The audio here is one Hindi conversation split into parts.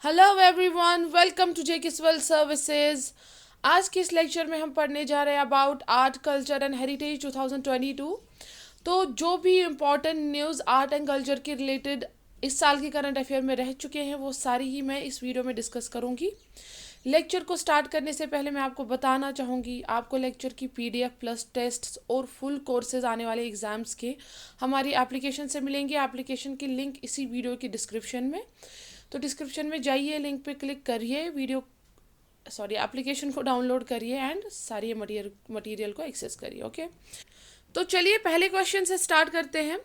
Hello everyone, welcome to Jekiswell services. आज के इस लेक्चर में हम पढ़ने जा रहे हैं about art culture and heritage 2022। तो जो भी important news art and culture के रिलेटेड इस साल के करंट अफेयर में रह चुके हैं वो सारी ही मैं इस वीडियो में डिस्कस करूंगी। लेक्चर को स्टार्ट करने से पहले मैं आपको बताना चाहूँगी, आपको लेक्चर की पीडीएफ प्लस टेस्ट्स और फुल कोर्सेज आने वाले एग्ज़ाम्स के हमारी एप्लीकेशन से मिलेंगे। एप्लीकेशन की लिंक इसी वीडियो की डिस्क्रिप्शन में, तो डिस्क्रिप्शन में जाइए, लिंक पे क्लिक करिए, एप्लीकेशन को डाउनलोड करिए एंड सारी मटेरियल को एक्सेस करिए। ओके, तो चलिए पहले क्वेश्चन से स्टार्ट करते हैं।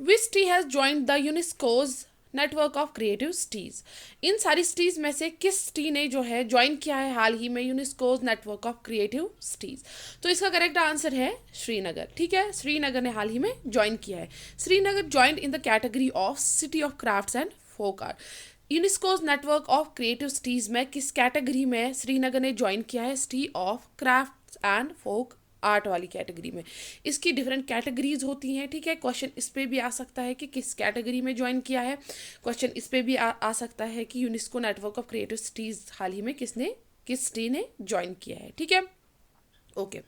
Which city has joined the UNESCO's network of creative cities. इन सारी सिटीज़ में से किस सिटी ने जो है ज्वाइन किया है हाल ही में UNESCO's network of creative cities? तो इसका करेक्ट आंसर है श्रीनगर। ठीक है, श्रीनगर ने हाल ही में ज्वाइन किया है। Srinagar joined in the category of city of crafts and folk art. UNESCO's network of creative cities में किस कैटेगरी में श्रीनगर ने ज्वाइन किया है? City of crafts and folk art वाली कैटेगरी में। इसकी डिफरेंट कैटेगरीज होती हैं। ठीक है, क्वेश्चन इस पे भी आ सकता है कि किस कैटेगरी में ज्वाइन किया है। क्वेश्चन इस पे भी आ सकता है कि UNESCO network of creative cities हाल ही में किस सिटी ने ज्वाइन किया है। ठीक है, ओके।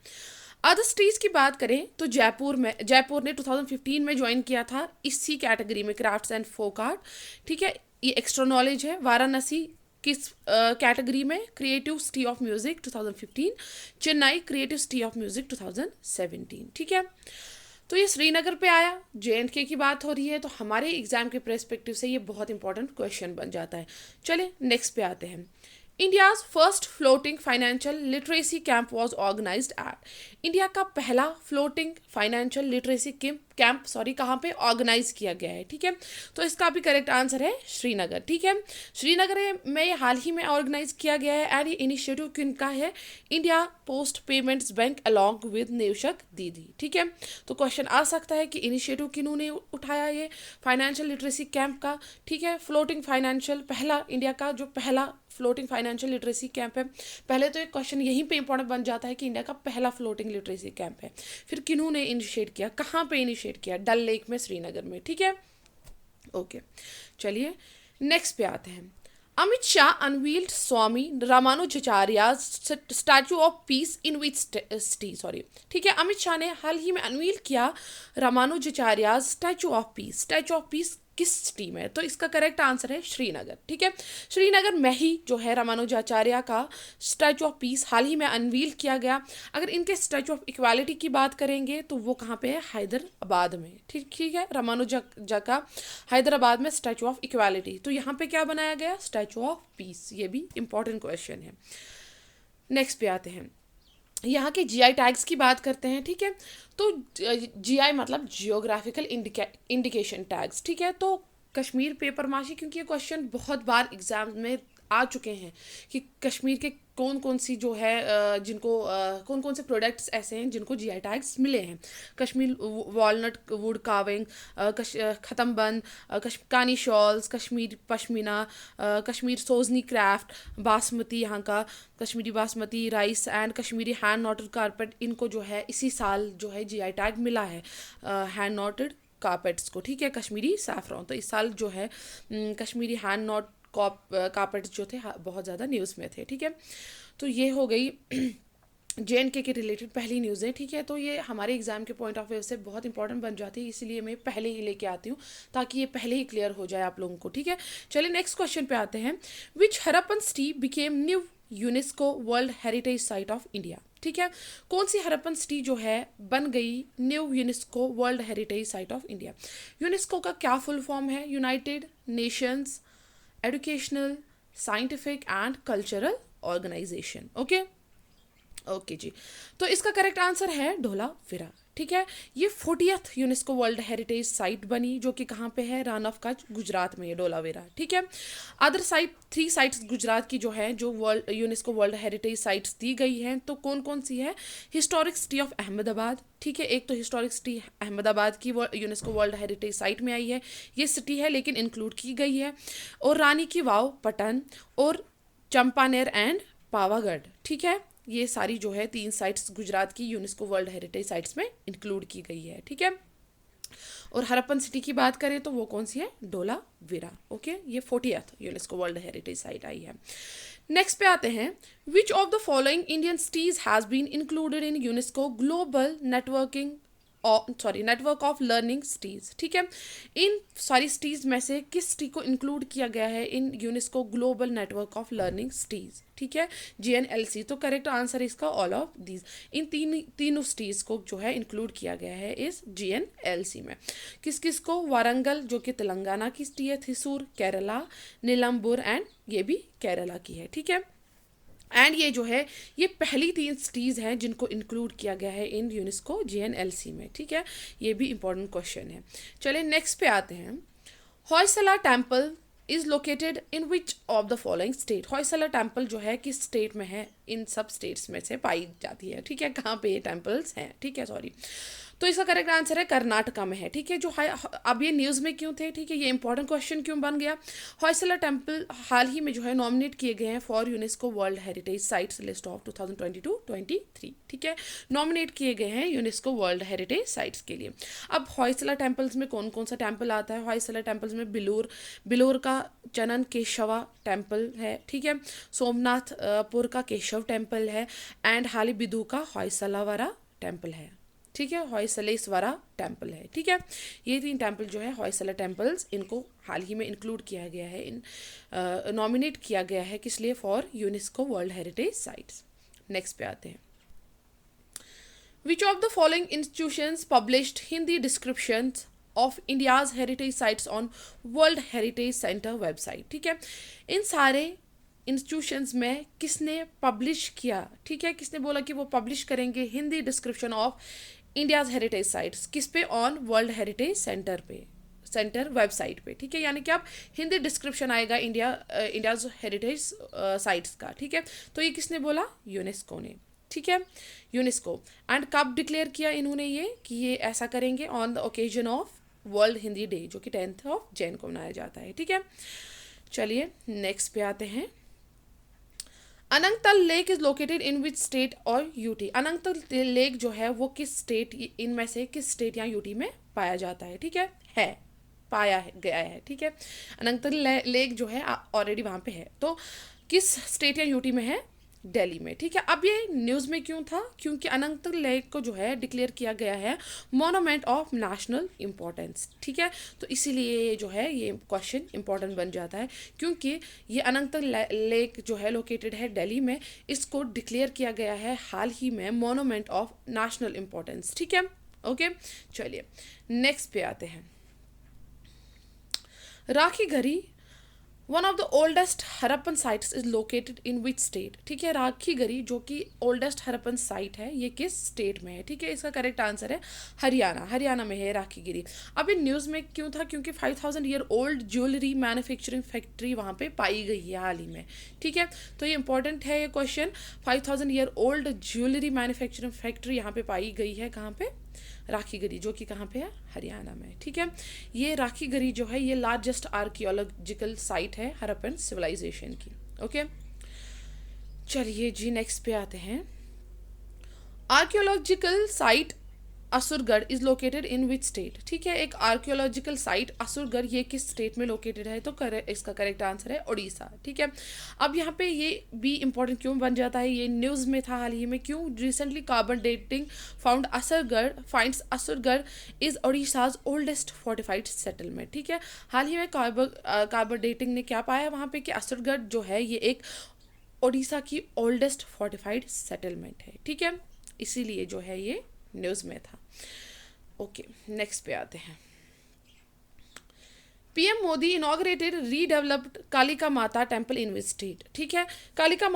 अदर सिटीज़ की बात करें तो जयपुर ने 2015 में ज्वाइन किया था इसी कैटेगरी में, क्राफ्ट्स एंड फोक आर्ट। ठीक है, ये एक्स्ट्रा नॉलेज है। वाराणसी किस कैटेगरी में? Creative city of music 2015। Chennai creative city of music 2017। ठीक है, तो ये श्रीनगर पे आया। जे की बात हो रही है तो हमारे एग्जाम के पर्सपेक्टिव से ये बहुत इंपॉर्टेंट क्वेश्चन बन जाता है। चले नेक्स्ट पे आते हैं। India's first floating financial literacy camp was organised at. India का पहला फ्लोटिंग फाइनेंशियल लिटरेसी कैंप कहाँ पे ऑर्गेनाइज किया गया है? ठीक है, तो इसका भी करेक्ट आंसर है श्रीनगर। ठीक है, श्रीनगर में हाल ही में ऑर्गेनाइज किया गया है एंड ये इनिशिएटिव किनका है? India post payments bank along with नेवशक दीदी। ठीक है, तो क्वेश्चन आ सकता है कि इनिशिएटिव किन्होंने उठाया ये फाइनेंशियल लिटरेसी कैंप का? ठीक है, फ्लोटिंग फाइनेंशियल पहला इंडिया का जो पहला फ्लोटिंग फाइनेंशियल लिटरेसी कैंप है। पहले तो एक क्वेश्चन यहीं पे इंपॉर्टेंट बन जाता है कि इंडिया का पहला फ्लोटिंग लिटरेसी कैंप है। फिर किन्होंने इनिशिएट किया, कहाँ पे इनिशिएट किया? डल लेक में, श्रीनगर में। ठीक है, ओके। चलिए नेक्स्ट पे आते हैं। Amit Shah unveiled Swami Ramanujacharya statue of peace in which city? ठीक है, अमित शाह ने हाल ही में अनवील किया रामानुजाचार्य स्टैचू ऑफ पीस किस सिटी में? तो इसका करेक्ट आंसर है श्रीनगर। ठीक है, श्रीनगर में ही जो है रामानुजाचार्य का स्टैचू ऑफ पीस हाल ही में अनवील किया गया। अगर इनके स्टैचू ऑफ इक्वालिटी की बात करेंगे तो वो कहाँ पे है? हैदराबाद में। ठीक है, रामानुजा का हैदराबाद में स्टैचू ऑफ इक्वालिटी। तो यहाँ पे क्या बनाया गया? Statue of peace. ये भी इंपॉर्टेंट क्वेश्चन है। नेक्स्ट पे आते हैं, यहाँ के जीआई टैग्स की बात करते हैं। ठीक है, तो जीआई मतलब जियोग्राफिकल इंडिकेशन टैग्स। ठीक है, तो कश्मीर पेपर माशी, क्योंकि ये क्वेश्चन बहुत बार एग्जाम में आ चुके हैं कि कश्मीर के कौन कौन सी जो है कौन कौन से प्रोडक्ट्स ऐसे हैं जिनको जीआई टैग्स मिले हैं। कश्मीर वॉलनट वुड काविंग, खतमबंद, कानी शॉल्स, कश्मीर पश्मीना, कश्मीर सोजनी क्राफ्ट, बासमती यहाँ का Kashmiri basmati rice and Kashmiri hand noted carpet, इनको जो है इसी साल जो है जीआई टैग मिला है हैंड नॉटेड कारपेट्स को। ठीक है, कश्मीरी सैफरॉन। तो इस साल जो है कश्मीरी हैंड नॉट कार्पेट्स जो थे बहुत ज़्यादा न्यूज़ में थे। ठीक है, तो ये हो गई जे के रिलेटेड पहली न्यूज़ है। ठीक है, तो ये हमारे एग्जाम के पॉइंट ऑफ व्यू से बहुत इंपॉर्टेंट बन जाती है, इसलिए मैं पहले ही लेके आती हूँ ताकि ये पहले ही क्लियर हो जाए आप लोगों को। ठीक है, चलिए नेक्स्ट क्वेश्चन पे आते हैं। Which Harappan city became new UNESCO world heritage site of India? ठीक है, कौन सी हरप्पन सिटी जो है बन गई new UNESCO world heritage site of India? UNESCO का क्या फुल फॉर्म है? United Nations educational scientific and cultural organisation. Okay जी, तो इसका करेक्ट आंसर है धोलावीरा। ठीक है, ये 40th UNESCO world heritage site बनी, जो कि कहाँ पे है? रन ऑफ कच्छ, गुजरात में, ये धोलावीरा। ठीक है, अदर साइट 3 साइट्स गुजरात की जो है जो world UNESCO world heritage sites दी गई हैं, तो कौन कौन सी है? Historic city of Ahmedabad. ठीक है, एक तो हिस्टोरिक सिटी अहमदाबाद की यूनेस्को वर्ल्ड हेरिटेज साइट में आई है, ये सिटी है लेकिन इंक्लूड की गई है। और रानी की वाव पटन और चंपानेर एंड पावागढ़। ठीक है, ये सारी जो है 3 साइट्स गुजरात की यूनेस्को वर्ल्ड हेरिटेज साइट्स में इंक्लूड की गई है। ठीक है, और हरप्पन सिटी की बात करें तो वो कौन सी है, डोलावीरा। ओके, ये 40th UNESCO world heritage site आई है। नेक्स्ट पे आते हैं, which of the following Indian cities has been included in UNESCO global network of learning cities. ठीक है, इन सारी सिटीज में से किस सिटी को इंक्लूड किया गया है इन UNESCO global network of learning cities. ठीक है, GNLC। तो करेक्ट आंसर इसका ऑल ऑफ दीज, इन तीनों सिटीज को जो है इंक्लूड किया गया है इस GNLC में। किस किस को, वारंगल जो कि तेलंगाना की सिटी है, थिसूर केरला, नीलमपुर एंड ये भी केरला की है। ठीक है, एंड ये जो है ये पहली 3 सिटीज़ हैं जिनको इंक्लूड किया गया है इन यूनेस्को GNLC में। ठीक है, ये भी इंपॉर्टेंट क्वेश्चन है। चलिए नेक्स्ट पे आते हैं, Hoysala temple is located in which of the following state. Hoysala temple जो है किस स्टेट में है, इन सब स्टेट्स में से पाई जाती है। ठीक है, कहाँ पे ये टेम्पल्स हैं। ठीक है, सॉरी, तो इसका करेक्ट आंसर है कर्नाटका में है। ठीक है, जो अब ये न्यूज़ में क्यों थे, ठीक है, ये इंपॉर्टेंट क्वेश्चन क्यों बन गया। हॉयसला टेम्पल हाल ही में जो है नॉमिनेट किए गए हैं for UNESCO world heritage sites list of 2022-23। ठीक है, नॉमिनेट किए गए हैं यूनेस्को वर्ल्ड हेरिटेज साइट्स के लिए। अब हॉयसला टेम्पल्स में कौन कौन सा टेम्पल आता है, हॉयसला टेम्पल्स में बिलोर का चनन केशवा टेम्पल है। ठीक है, सोमनाथपुर का केशव टेम्पल है, एंड हाली बिदू का हॉयसलावरा टेम्पल है। ठीक है, हॉयसलेश्वरा टेम्पल है। ठीक है, ये 3 टेम्पल जो है हॉयसला टेम्पल्स, इनको हाल ही में इंक्लूड किया गया है, इन नॉमिनेट किया गया है किस लिए, for UNESCO world heritage sites. Next पे आते हैं, which of the following institutions published Hindi descriptions of India's heritage sites on world heritage centre website. ठीक है, इन सारे इंस्टीट्यूशंस में किसने पब्लिश किया, ठीक है, किसने बोला कि वो पब्लिश करेंगे Hindi description of India's heritage sites, किस पे, on world heritage centre website पे। ठीक है, यानी कि अब हिंदी डिस्क्रिप्शन आएगा इंडियाज हेरिटेज साइट्स का। ठीक है, तो ये किसने बोला, यूनेस्को ने। ठीक है, यूनेस्को। एंड कब डिक्लेयर किया इन्होंने ये कि ये ऐसा करेंगे, on the occasion of world Hindi day जो कि 10th of Jan को मनाया जाता है। ठीक है, चलिए नेक्स्ट पे आते हैं, Anangtal lake is located in which state और यूटी। अनंगतल लेक जो है वो किस स्टेट, इनमें से किस स्टेट या यूटी में पाया जाता है। ठीक है पाया गया है। ठीक है, अनंगतल लेक जो है ऑलरेडी वहाँ पे है, तो किस स्टेट या यूटी में है, दिल्ली में। ठीक है, अब ये न्यूज़ में क्यों था, क्योंकि अनंतनाग लेक को जो है डिक्लेयर किया गया है मोनूमेंट ऑफ नेशनल इम्पोर्टेंस। ठीक है, तो इसीलिए जो है ये क्वेश्चन इंपॉर्टेंट बन जाता है, क्योंकि ये अनंतनाग लेक जो है लोकेटेड है दिल्ली में, इसको डिक्लेयर किया गया है हाल ही में मोनूमेंट ऑफ नेशनल इम्पोर्टेंस। ठीक है, ओके, चलिए नेक्स्ट पे आते हैं, Rakhigarhi one of the oldest Harappan sites is located in which state. ठीक है, राखीगढ़ी जो कि ओल्डेस्ट हरप्पन साइट है, ये किस स्टेट में है। ठीक है, इसका करेक्ट आंसर है हरियाणा में है राखीगढ़ी। अब ये न्यूज़ में क्यों था, क्योंकि 5000 year old jewellery manufacturing factory वहाँ पे पाई गई है हाल ही में। ठीक है, तो ये इंपॉर्टेंट है ये question, 5000 year old jewellery manufacturing factory यहाँ पे पाई गई है, कहाँ पे, राखीगढ़ी, जो कि कहाँ पे है, हरियाणा में। ठीक है, ये राखीगढ़ी जो है ये लार्जेस्ट आर्कियोलॉजिकल साइट है हरप्पन सिविलाइजेशन की। ओके, चलिए जी नेक्स्ट पे आते हैं, archaeological site Asurgarh is located in which state. ठीक है, एक आर्कियोलॉजिकल साइट असुरगढ़ ये किस स्टेट में लोकेटेड है, तो इसका करेक्ट आंसर है उड़ीसा। ठीक है, अब यहाँ पे ये भी इंपॉर्टेंट क्यों बन जाता है, ये न्यूज़ में था हाल ही में, क्यों, recently carbon dating found Asurgarh is Orissa's oldest fortified settlement. ठीक है, हाल ही में कार्बन डेटिंग ने क्या पाया वहाँ पे कि असुरगढ़ जो है ये एक उड़ीसा की ओल्डेस्ट फोर्टिफाइड सेटलमेंट है। ठीक है, इसीलिए जो है ये न्यूज़ में था। ओके, नेक्स्ट पे आते हैं, PM Modi inaugurated redeveloped Kalika माता टेम्पल इन विच स्टेट। ठीक है, कालिका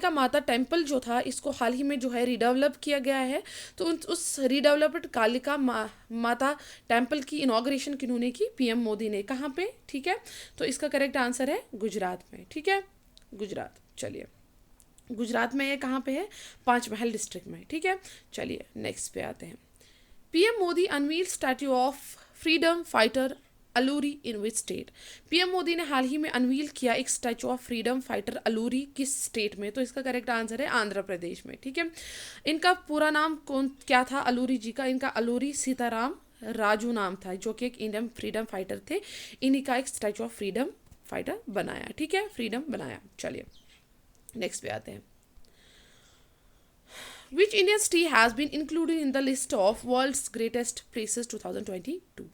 माता टेम्पल जो था इसको हाल ही में जो है रीडेवलप किया गया है, तो उस रीडेवलप्ड कालिका माता टेम्पल की इनॉग्रेशन किन्होंने की, पीएम मोदी ने। कहाँ पे, ठीक है, तो इसका करेक्ट आंसर है गुजरात में। ठीक है, गुजरात। चलिए गुजरात में ये कहाँ पे है, पांचमहल डिस्ट्रिक्ट में। ठीक है, चलिए नेक्स्ट पे आते हैं, PM Modi unveil statute of freedom fighter Alluri in which state? PM Modi ने हाल ही में अनवील किया एक statue of freedom fighter Alluri किस स्टेट में? तो इसका करेक्ट आंसर है आंध्र प्रदेश में। ठीक है, इनका पूरा नाम कौन क्या था अलूरी जी का? इनका अलूरी सीताराम राजू नाम था, जो कि एक इंडियन फ्रीडम फाइटर थे। इन्हीं का एक स्टैचू ऑफ फ्रीडम फाइटर बनाया। ठीक है, फ्रीडम बनाया। चलिए नेक्स्ट पे आते हैं। Which Indian city has been included in the list of world's greatest places 2022?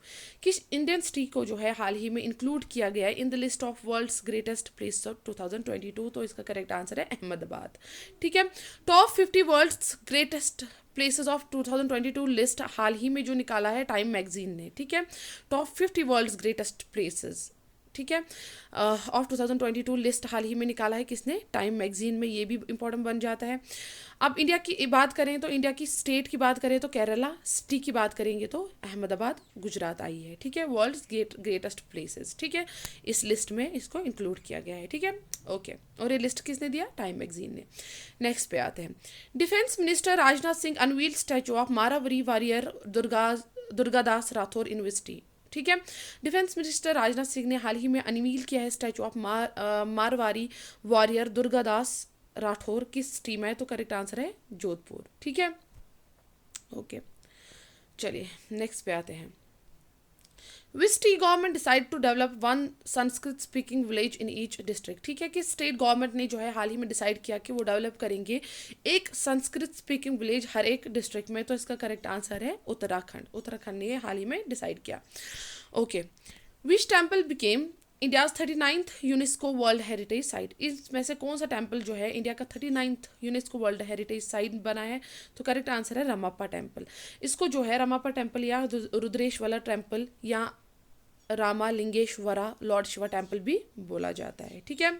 किस इंडियन सिटी को जो है हाल ही में इंक्लूड किया गया है in the list of world's greatest places of 2022? तो इसका करेक्ट आंसर है अहमदाबाद। ठीक है, top 50 world's greatest places of 2022 list हाल ही में जो निकाला है टाइम मैगजीन ने। ठीक है, टॉप 50 वर्ल्ड्स ग्रेटेस्ट प्लेसेस, ठीक है, ऑफ 2022 लिस्ट हाल ही में निकाला है किसने? टाइम मैगजीन में। ये भी इंपॉर्टेंट बन जाता है। अब इंडिया की बात करें तो इंडिया की स्टेट की बात करें तो केरला, सिटी की बात करेंगे तो अहमदाबाद गुजरात आई है। ठीक है, वर्ल्ड्स ग्रेटेस्ट प्लेसेस। ठीक है, इस लिस्ट में इसको इंक्लूड किया गया है। ठीक है, ओके, और ये लिस्ट किसने दिया? टाइम मैगजीन ने। नेक्स्ट पे आते हैं। Defence minister Rajnath Singh unveil statue of Marwari warrior Durgadas Rathore university. ठीक है, डिफेंस मिनिस्टर राजनाथ सिंह ने हाल ही में अनवील किया है statue of Marwari warrior Durgadas Rathore किस सिटी में? तो करेक्ट आंसर है जोधपुर। ठीक है, ओके, चलिए नेक्स्ट पे आते हैं। Which state government decide to develop one Sanskrit speaking village in each district? ठीक है, कि स्टेट गवर्नमेंट ने जो है हाल ही में डिसाइड किया कि वो डेवलप करेंगे एक संस्कृत स्पीकिंग विलेज हर एक डिस्ट्रिक्ट में। तो इसका करेक्ट आंसर है उत्तराखंड। उत्तराखंड ने हाल ही में डिसाइड किया। Okay, which temple became India's 39th UNESCO world heritage site? इसमें से कौन सा टेम्पल जो है इंडिया का 39th UNESCO world heritage site बना है? तो करेक्ट आंसर है रमाप्पा टेम्पल। इसको जो है रमाप्पा टेम्पल या रुद्रेश्वरा टेम्पल या रामालिंगेश्वरा लॉर्ड शिवा टेम्पल भी बोला जाता है। ठीक है,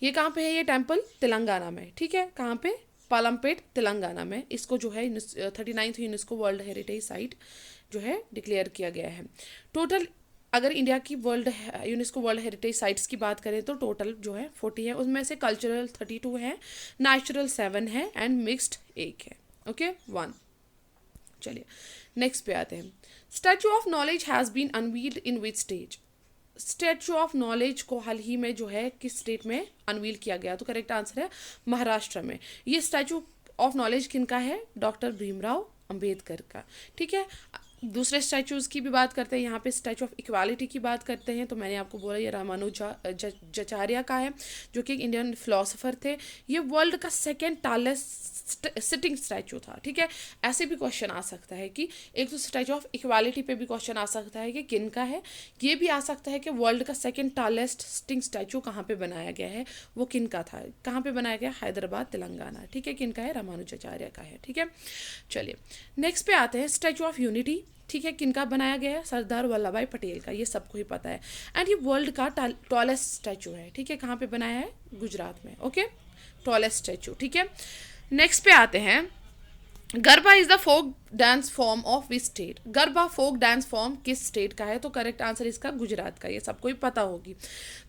ये कहाँ पे है? ये टेम्पल तेलंगाना में। ठीक है, कहाँ पे? पालमपेट तेलंगाना में। इसको जो है 39th UNESCO world heritage site जो है डिक्लेयर किया गया है। टोटल अगर इंडिया की यूनेस्को वर्ल्ड हेरिटेज साइट्स की बात करें तो टोटल जो है 40 है। उसमें से कल्चरल 32 है, नेचुरल 7 है एंड मिक्स्ड 1 है। ओके, 1। चलिए नेक्स्ट पे आते हैं। Statue of knowledge has been unveiled in which state? Statue of knowledge को हाल ही में जो है किस स्टेट में अनवील किया गया? तो करेक्ट आंसर है महाराष्ट्र में। ये स्टैचू ऑफ नॉलेज किनका है? डॉक्टर भीमराव अंबेडकर का। ठीक है, दूसरे स्टैचूज़ की भी बात करते हैं। यहाँ पे स्टैचू ऑफ इक्वालिटी की बात करते हैं तो मैंने आपको बोला ये रामानुजाचार्य का है, जो कि एक इंडियन फिलोसोफर थे। ये वर्ल्ड का सेकेंड टालेस्ट सिटिंग स्टैचू था। ठीक है, ऐसे भी क्वेश्चन आ सकता है कि एक तो स्टैचू ऑफ इक्वालिटी पे भी क्वेश्चन आ सकता है कि किन का है। ये भी आ सकता है कि वर्ल्ड का सेकेंड टालेस्ट सिटिंग स्टैचू कहाँ पे बनाया गया है, वो किन का था, कहाँ पे बनाया गया? हैदराबाद तेलंगाना। ठीक है, किन का है? रामानुजाचार्य का है। ठीक है, चलिए नेक्स्ट पे आते हैं। स्टैचू ऑफ यूनिटी, ठीक है, किनका बनाया गया है? सरदार वल्लभ भाई पटेल का। ये सबको ही पता है एंड ये वर्ल्ड का टॉलेस्ट स्टैचू है। ठीक है, कहाँ पे बनाया है? गुजरात में। Okay, tallest statue. ठीक है, नेक्स्ट पे आते हैं। Garba is the folk dance form of which state? Garba folk dance form किस स्टेट का है? तो करेक्ट आंसर इसका गुजरात का। ये सबको ही पता होगी।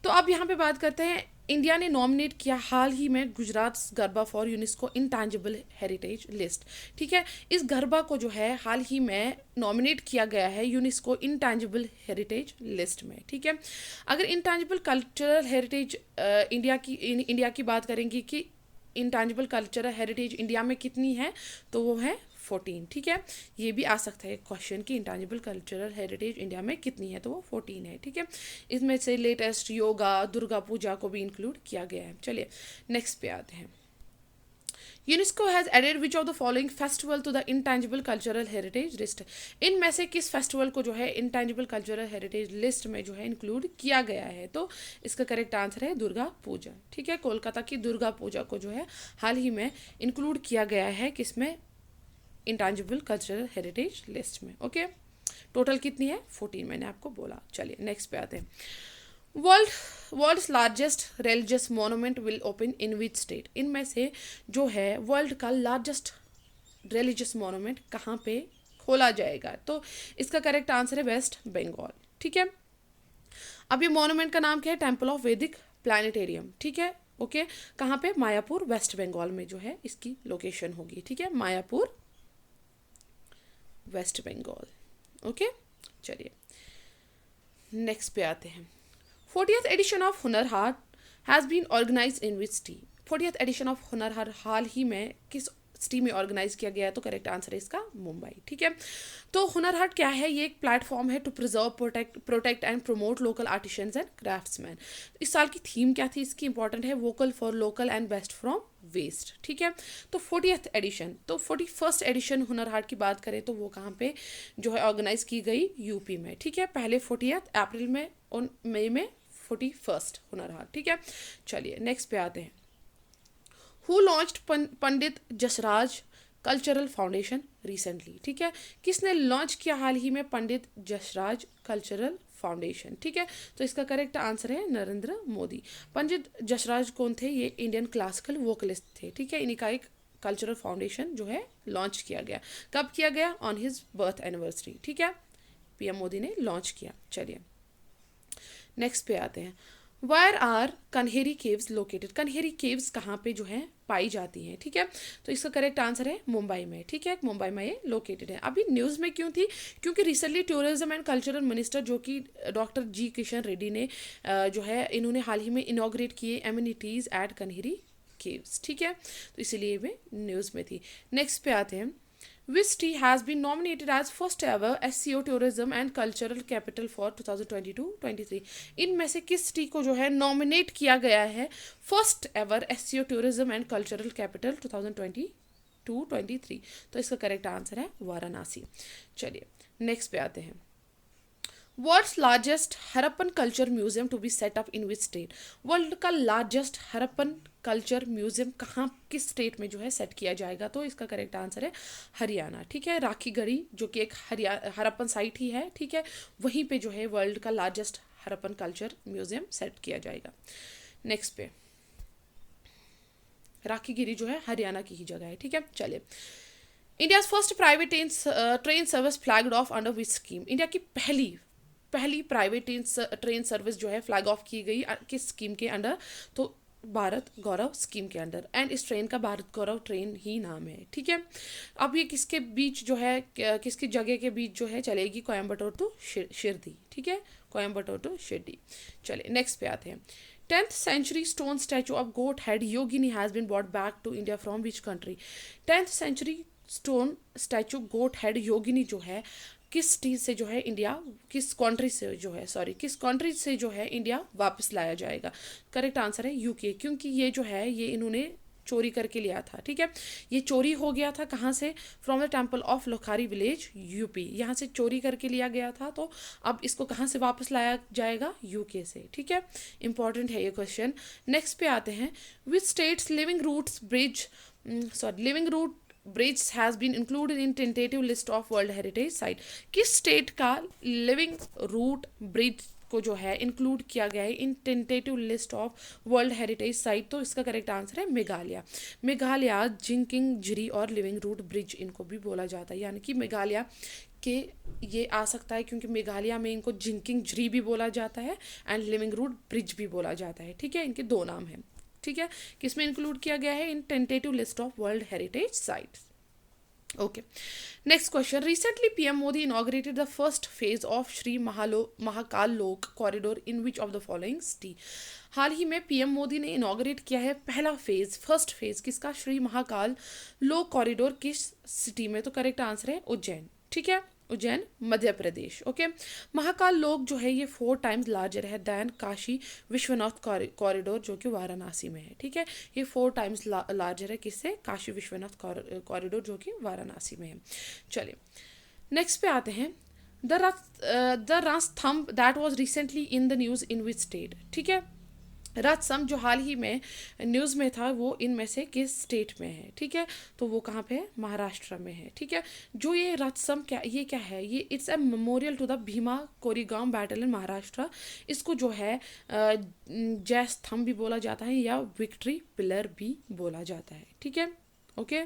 तो अब यहाँ पे बात करते हैं। इंडिया ने नॉमिनेट किया हाल ही में Gujarat garba for UNESCO intangible heritage list. ठीक है, इस गरबा को जो है हाल ही में नॉमिनेट किया गया है यूनेस्को इंटैंजिबल हेरिटेज लिस्ट में। ठीक है, अगर इंटैंजिबल कल्चरल हेरिटेज इंडिया की बात करेंगे कि इंटैंजिबल कल्चरल हेरिटेज इंडिया में कितनी है, तो वो है 14। ठीक है, ये भी आ सकता है क्वेश्चन कि इंटैंजिबल कल्चरल हेरिटेज इंडिया में कितनी है, तो वो 14 है। ठीक है, इसमें से लेटेस्ट योगा, दुर्गा पूजा को भी इंक्लूड किया गया है। चलिए नेक्स्ट पे आते हैं। UNESCO has added which of the following festival to the intangible cultural heritage list? इनमें से किस फेस्टिवल को जो है इंटैंजिबल कल्चरल हेरिटेज लिस्ट में जो है इंक्लूड किया गया है? तो इसका करेक्ट आंसर है दुर्गा पूजा। ठीक है, कोलकाता की दुर्गा पूजा को जो है हाल ही में इंक्लूड किया गया है किसमें? इंटैंजिबल कल्चरल हेरिटेज लिस्ट में। ओके, टोटल कितनी है? 14 मैंने आपको बोला। चलिए नेक्स्ट पे आते हैं। World's largest religious monument will open in which state? इनमें से जो है वर्ल्ड का लार्जेस्ट रिलीजियस मोनूमेंट कहाँ पे खोला जाएगा? तो इसका करेक्ट आंसर है वेस्ट बंगाल। ठीक है, अब ये मोनूमेंट का नाम क्या है? टेम्पल ऑफ वैदिक प्लानिटेरियम। ठीक है, ओके, कहाँ पे? मायापुर, वेस्ट बंगाल में जो है इसकी लोकेशन होगी। ठीक है, मायापुर, वेस्ट बंगाल। ओके, चलिए नेक्स्ट पे आते हैं। 40th edition of Hunar Haat has been organise in which city? 40th edition of Hunar Haat हाल ही में किस सिटी में ऑर्गेनाइज किया गया है? तो करेक्ट आंसर है इसका मुंबई। ठीक है, तो हुनर हाट क्या है? ये एक प्लेटफॉर्म है to preserve, protect and promote local artisans and craftsmen. इस साल की थीम क्या थी इसकी? इंपॉर्टेंट है, vocal for local and best from waste. ठीक है, तो 40th एडिशन, तो 41st एडिशन हुनर हाट की बात करें तो वो कहाँ पे जो है ऑर्गेनाइज की गई? यूपी में। ठीक है, पहले 40th अप्रैल में और मई में 41st हुनर हाट। ठीक है, चलिए नेक्स्ट पे आते हैं। Who launched Pandit Jasraj cultural foundation recently? ठीक है, किसने लॉन्च किया हाल ही में पंडित जसराज कल्चरल फाउंडेशन? ठीक है, तो इसका करेक्ट आंसर है नरेंद्र मोदी। पंडित जसराज कौन थे? ये इंडियन क्लासिकल वोकलिस्ट थे। ठीक है, इन्हीं का एक कल्चरल फाउंडेशन जो है लॉन्च किया गया। कब किया गया? On his birth anniversary. ठीक है, पीएम मोदी ने लॉन्च किया। चलिए नेक्स्ट पे आते हैं। Where are Kanheri caves located? Kanheri caves कहाँ पे जो है पाई जाती हैं? ठीक है, तो इसका करेक्ट आंसर है मुंबई में। ठीक है, मुंबई में ये लोकेटेड है। अभी न्यूज़ में क्यों थी? क्योंकि recently tourism and cultural minister जो कि डॉक्टर जी किशन रेड्डी ने जो है इन्होंने हाल ही में इनॉग्रेट किए एमिनिटीज़ एट कन्हेरी केव्स। ठीक है, तो इसीलिए वे न्यूज़ में थी। नेक्स्ट पे आते हैं। Which city has been nominated as first ever SCO Tourism and Cultural Capital for 2022-23? इनमें से किस सिटी को जो है नॉमिनेट किया गया है first ever SCO Tourism and Cultural Capital 2022-23? तो इसका करेक्ट आंसर है वाराणसी। चलिए नेक्स्ट पे आते हैं। World's largest Harappan culture museum to be set up in which state? World का लार्जेस्ट हरप्पन कल्चर म्यूजियम कहाँ, किस स्टेट में जो है सेट किया जाएगा? तो इसका करेक्ट आंसर है हरियाणा। ठीक है, राखी गढ़ी जो कि एक हरप्पन साइट ही है। ठीक है, वहीं पे जो है वर्ल्ड का largest Harappan culture museum set किया जाएगा। नेक्स्ट पे राखी गिरी जो है हरियाणा की ही जगह है। ठीक है, चलिए। India first private train service flagged of under which scheme? India की पहली प्राइवेट ट्रेन सर्विस जो है फ्लैग ऑफ की गई किस स्कीम के अंडर? तो भारत गौरव स्कीम के अंडर। एंड इस ट्रेन का भारत गौरव ट्रेन ही नाम है। ठीक है, अब ये किसके बीच जो है, किसकी जगह के बीच जो है चलेगी? कोयम्बटूर टू शिरडी। ठीक है, कोयम्बटूर टू शिरडी। चलिए नेक्स्ट पे आते हैं। 10th century stone statue of goat head Yogini has been brought back to India from which country? 10th century stone statue goat head Yogini जो है किस चीज़ से जो है इंडिया, किस कंट्री से जो है, किस कंट्री से जो है इंडिया वापस लाया जाएगा? करेक्ट आंसर है यूके, क्योंकि ये जो है ये इन्होंने चोरी करके लिया था। ठीक है, ये चोरी हो गया था कहाँ से? From the temple of Lokhari village UP, यहाँ से चोरी करके लिया गया था। तो अब इसको कहाँ से वापस लाया जाएगा? यूके से। ठीक है, इंपॉर्टेंट है ये क्वेश्चन। नेक्स्ट पे आते हैं। Which states living root bridge has been included in tentative list of world heritage site? किस स्टेट का लिविंग रूट ब्रिज को जो है इंक्लूड किया गया है in tentative list of world heritage site? तो इसका करेक्ट आंसर है मेघालय। मेघालय जिंकिंग झिरी और लिविंग रूट ब्रिज इनको भी बोला जाता है, यानी कि मेघालय के ये आ सकता है क्योंकि मेघालय में इनको जिंकिंग झिरी भी बोला जाता है एंड लिविंग रूट ब्रिज भी बोला जाता है। ठीक है, इनके दो नाम हैं। ठीक है, किसमें इंक्लूड किया गया है? In tentative list of world heritage sites. Okay, next question. Recently PM Modi inaugurated the first phase of Shri Mahakal Lok corridor in which of the following city? हाल ही में पीएम मोदी ने इनॉग्रेट किया है पहला फेज, फर्स्ट फेज किसका? श्री महाकाल लोक कॉरिडोर किस सिटी में? तो करेक्ट आंसर है उज्जैन। ठीक है, उज्जैन मध्य प्रदेश। ओके, महाकाल लोक जो है ये 4 टाइम्स लार्जर है दैन काशी विश्वनाथ कॉरिडोर जो कि वाराणसी में है। ठीक है, ये 4 टाइम्स लार्जर है किससे? काशी विश्वनाथ कॉरिडोर जो कि वाराणसी में है। चलिए नेक्स्ट पे आते हैं। The Ranthambore that was recently in the news in which state? ठीक है, रणथंभ जो हाल ही में न्यूज़ में था वो इनमें से किस स्टेट में है? ठीक है, तो वो कहाँ पे है? महाराष्ट्र में है। ठीक है, जो ये रणथंभ क्या है? ये it's a memorial to the Bhima Koregaon battle in Maharashtra. इसको जो है जय स्तंभ भी बोला जाता है या विक्ट्री पिलर भी बोला जाता है। ठीक है, ओके,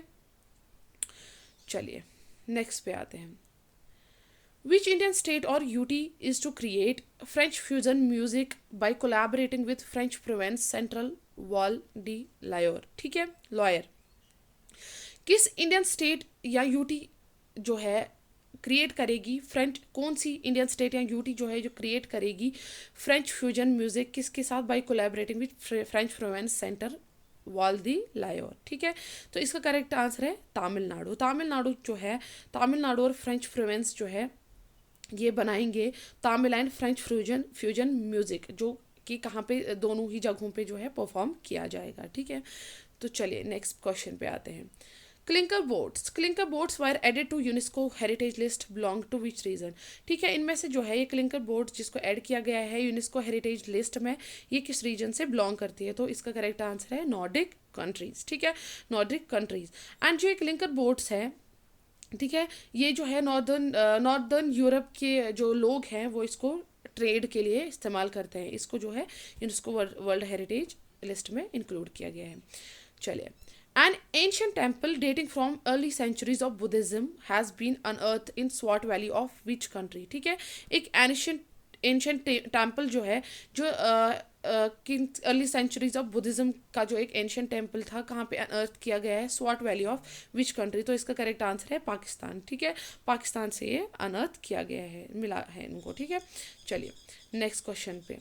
चलिए नेक्स्ट पे आते हैं। Which Indian state or UT is to create French fusion music by collaborating with French province Central Val de Loire? ठीक है, लॉयर। किस इंडियन स्टेट या यूटी जो है क्रिएट करेगी फ्रेंच, कौन सी इंडियन स्टेट या यूटी जो है जो क्रिएट करेगी फ्रेंच फ्यूजन म्यूजिक, किसके साथ? By collaborating with French influence centre Valdi Lyor. ठीक है, तो इसका करेक्ट आंसर है तमिलनाडु। तमिलनाडु जो है, तमिलनाडु और फ्रेंच फ्लुएंस जो है ये बनाएंगे Tamil and French fusion music, जो कि कहाँ पे, दोनों ही जगहों पे जो है परफॉर्म किया जाएगा। ठीक है, तो चलिए नेक्स्ट क्वेश्चन पे आते हैं। Clinker boards were added to UNESCO heritage list belong to which region? ठीक है, इनमें से जो है ये क्लिंकर बोर्ड जिसको ऐड किया गया है यूनेस्को हेरिटेज लिस्ट में, ये किस रीजन से बिलोंग करती है? तो इसका करेक्ट आंसर है नॉर्डिक कंट्रीज। ठीक है, नॉर्डिक कंट्रीज। एंड जो ये क्लिंकर बोर्ड्स है, ठीक है, ये जो है नॉर्दर्न यूरोप के जो लोग हैं वो इसको ट्रेड के लिए इस्तेमाल करते हैं। इसको जो है यूनेस्को वर्ल्ड हेरिटेज लिस्ट में इंक्लूड किया गया है। चलिए, an ancient temple dating from early centuries of Buddhism has been unearth in Swat valley of which country? ठीक है, एक एंशियंट टेम्पल जो है, जो अर्ली सेंचुरीज ऑफ बुद्धिज्म का जो एक एंशियंट टेम्पल था, कहाँ पे अनअर्थ किया गया है? स्वॉट वैली ऑफ विच कंट्री? तो इसका करेक्ट आंसर है पाकिस्तान। ठीक है, पाकिस्तान से ये अनअर्थ किया गया है, मिला है इनको। ठीक है, चलिए नेक्स्ट क्वेश्चन पे।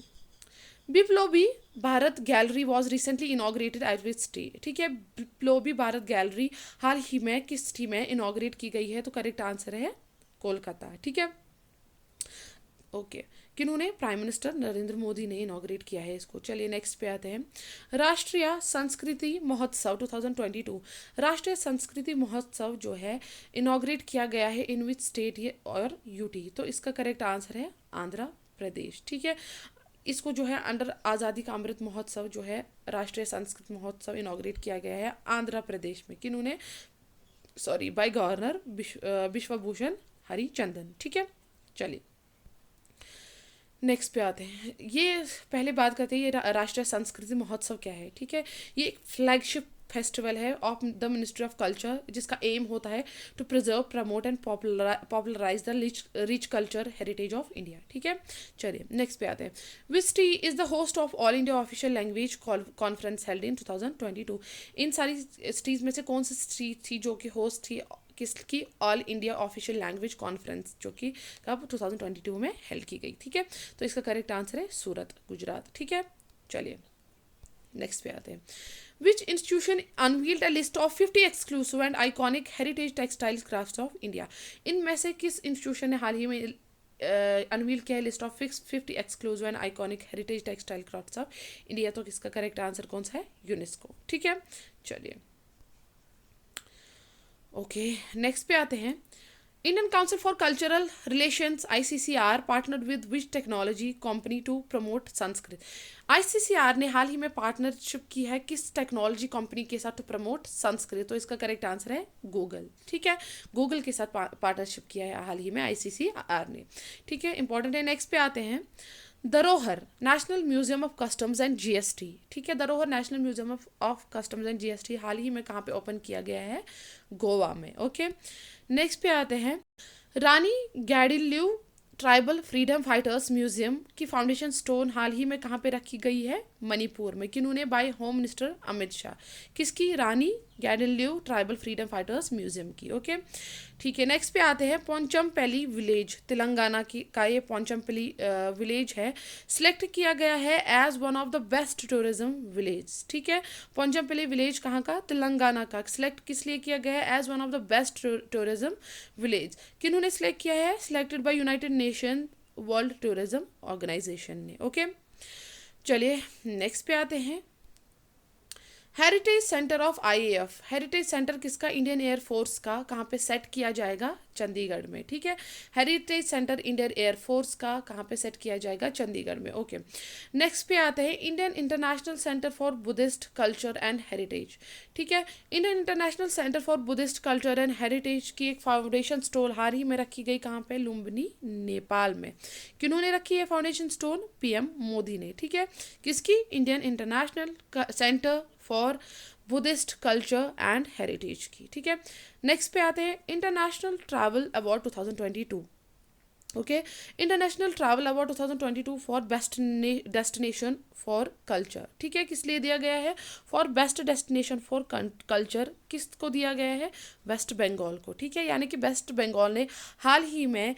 Biplobi Bharat gallery was recently inaugurated eight which city? ठीक है, बिप्लोबी भारत गैलरी हाल ही में किस सिटी में इनॉग्रेट की गई है? तो करेक्ट आंसर है कोलकाता। ठीक है, ओके, किन्होंने? प्राइम मिनिस्टर नरेंद्र मोदी ने इनॉग्रेट किया है इसको। चलिए नेक्स्ट पे आते हैं। राष्ट्रीय संस्कृति महोत्सव 2022, राष्ट्रीय संस्कृति महोत्सव जो है इनॉग्रेट किया गया है इन विच स्टेट और यूटी? तो इसका करेक्ट आंसर है आंध्र प्रदेश। ठीक है, इसको जो है अंडर आज़ादी का अमृत महोत्सव जो है राष्ट्रीय संस्कृत महोत्सव इनॉग्रेट किया गया है आंध्र प्रदेश में। किन्होंने? Sorry, by governor Vishwabhushan Harichandan. ठीक है, चलिए नेक्स्ट पे आते हैं। ये पहले बात करते हैं ये राष्ट्रीय संस्कृति महोत्सव क्या है। ठीक है, ये एक फ्लैगशिप फेस्टिवल है of the ministry of culture, जिसका एम होता है to preserve, promote and popularise the rich culture heritage of India. ठीक है, चलिए नेक्स्ट पे आते हैं। Which city is the host of all India official language conference held in 2022? इन सारी सिटीज़ में से कौन सी सिटी थी जो कि होस्ट थी किसकी? All India official language conference, जो कि कब? 2022 में हेल्ड की गई। ठीक है, तो इसका करेक्ट आंसर है सूरत, गुजरात। ठीक है, चलिए नेक्स्ट पे आते हैं। विच institution unveiled a list of 50 exclusive and iconic heritage textiles crafts of India? इनमें से किस इंस्टीट्यूशन ने हाल ही में अनवील किया है list of 50 exclusive and iconic heritage textile crafts of India? तो किसका करेक्ट आंसर कौन सा है? यूनेस्को। ठीक है, चलिए ओके, नेक्स्ट पे आते हैं। Indian council for cultural relations ICCR partnered with which technology company to promote Sanskrit? ICCR ने हाल ही में पार्टनरशिप की है किस टेक्नोलॉजी कंपनी के साथ टू प्रमोट संस्कृत? तो इसका करेक्ट आंसर है गूगल। ठीक है, गूगल के साथ पार्टनरशिप किया है हाल ही में ICCR ने। ठीक है, इंपॉर्टेंट है। नेक्स्ट पे आते हैं। धरोहर national museum of customs and GST। ठीक है, धरोहर national museum of customs and GST हाल ही में कहाँ पे ओपन किया गया है? गोवा में। ओके, नेक्स्ट पे आते हैं। Rani Gaidinliu tribal freedom fighters museum की फाउंडेशन स्टोन हाल ही में कहाँ पे रखी गई है? मणिपुर में। किन्होंने? By home minister Amit Shah. किसकी? Rani Gaidinliu tribal freedom fighters museum की। ओके, ठीक है, नेक्स्ट पे आते हैं। पोंचमपल्ली विलेज तेलंगाना की का ये पोंचमपल्ली विलेज है, सिलेक्ट किया गया है as one of the best tourism village. ठीक है, पोंचमपल्ली विलेज कहाँ का? तेलंगाना का। सिलेक्ट किस लिए किया गया है as one of the best tourism village? किन्होंने सिलेक्ट किया है? Selected by United Nation World Tourism Organisation ने। ओके, चलिए नेक्स्ट पे आते हैं। Heritage centre of IAF, heritage centre किसका? इंडियन एयरफोर्स का। कहाँ पे सेट किया जाएगा? चंडीगढ़ में। ठीक है, हेरिटेज सेंटर इंडियन एयरफोर्स का कहाँ पे सेट किया जाएगा? चंडीगढ़ में। ओके, नेक्स्ट पे आते हैं। Indian international centre for Buddhist culture and heritage. ठीक है, Indian international centre for Buddhist culture and heritage की एक फाउंडेशन स्टोन हाल ही में रखी गई कहाँ पे? लुम्बिनी, नेपाल में। किन्होंने रखी है फाउंडेशन स्टोन? PM मोदी ने। ठीक है, किसकी? Indian international centre for Buddhist culture and heritage की। ठीक है, नेक्स्ट पे आते हैं। International travel award 2022 okay, international travel award 2022 for best destination for culture, ठीक है, किस लिए दिया गया है? For best destination for culture किसको दिया गया है? वेस्ट बंगाल को, ठीक है, यानी कि वेस्ट बंगाल ने हाल ही में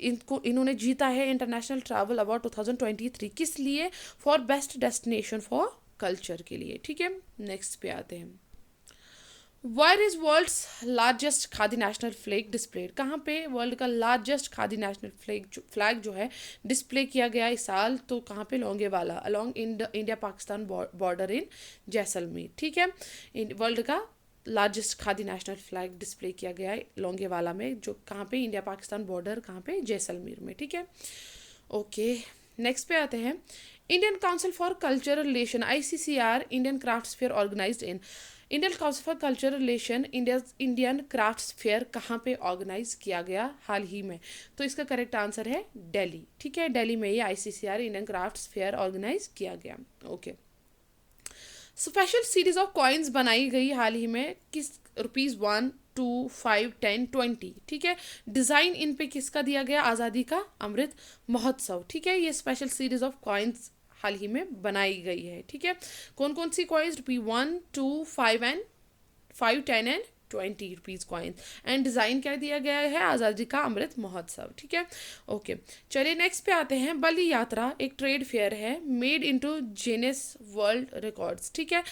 इन्होंने जीता है इंटरनेशनल ट्रैवल अवार्ड 2023, किस लिए? For best destination for culture के लिए, ठीक है। नेक्स्ट पे आते हैं, where is world's largest khadi national flag displayed, कहाँ पे वर्ल्ड का लार्जेस्ट खादी नेशनल फ्लैग जो है डिस्प्ले किया गया इस साल? तो कहाँ पे? Longewala, along India Pakistan border in Jaisalmer, ठीक है। वर्ल्ड का largest khadi national flag display किया गया है लोंगेवाला में, जो कहाँ पे? इंडिया पाकिस्तान बॉर्डर, कहाँ पे? जैसलमेर में, ठीक है। ओके, नेक्स्ट पे आते हैं, Indian council for cultural relation ICCR Indian crafts fair organised in, Indian council for cultural relation Indian crafts fair कहाँ पे ऑर्गेनाइज किया गया हाल ही में? तो इसका करेक्ट आंसर है दिल्ली, ठीक है, दिल्ली में ये ICCR Indian crafts fair organise किया गया। Okay, special series of coins बनाई गई हाल ही में, किस? ₹1, 2, 5, 10, 20, ठीक है। डिज़ाइन इन पे किसका दिया गया? आज़ादी का अमृत महोत्सव, ठीक है। ये स्पेशल सीरीज ऑफ कॉइन्स हाल ही में बनाई गई है, ठीक है। कौन कौन सी coins? ₹1, 2, 5, 10 and 20 rupees coins, and design क्या दिया गया है? आज़ादी का अमृत महोत्सव, ठीक है। ओके, चलिए नेक्स्ट पे आते हैं, बलि यात्रा एक ट्रेड फेयर है made into Guinness world records, ठीक है।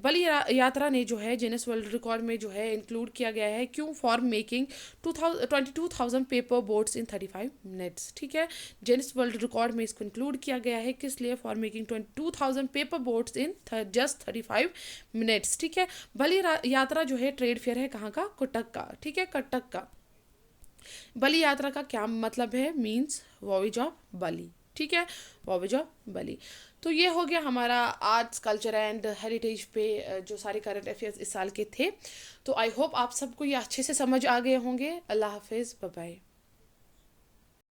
बलि यात्रा ने जो है गिनेस वर्ल्ड रिकॉर्ड में जो है इंक्लूड किया गया है, क्यों? For making 22,000 paper boats in 35 minutes, ठीक है। गिनेस वर्ल्ड रिकॉर्ड में इसको इंक्लूड किया गया है, किस लिए? For making 22,000 paper boats in just 35 minutes, ठीक है। बलि यात्रा जो है ट्रेड फेयर है कहाँ का? कटक का, ठीक है, कटक का। बलि यात्रा का क्या मतलब है? मीन्स वॉयेज ऑफ बलि, ठीक है, वॉयेज ऑफ बलि। तो ये हो गया हमारा आर्ट्स कल्चर एंड हेरिटेज पे जो सारे करंट अफेयर्स इस साल के थे। तो आई होप आप सबको ये अच्छे से समझ आ गए होंगे। अल्लाह हाफिज़, बाय बाय।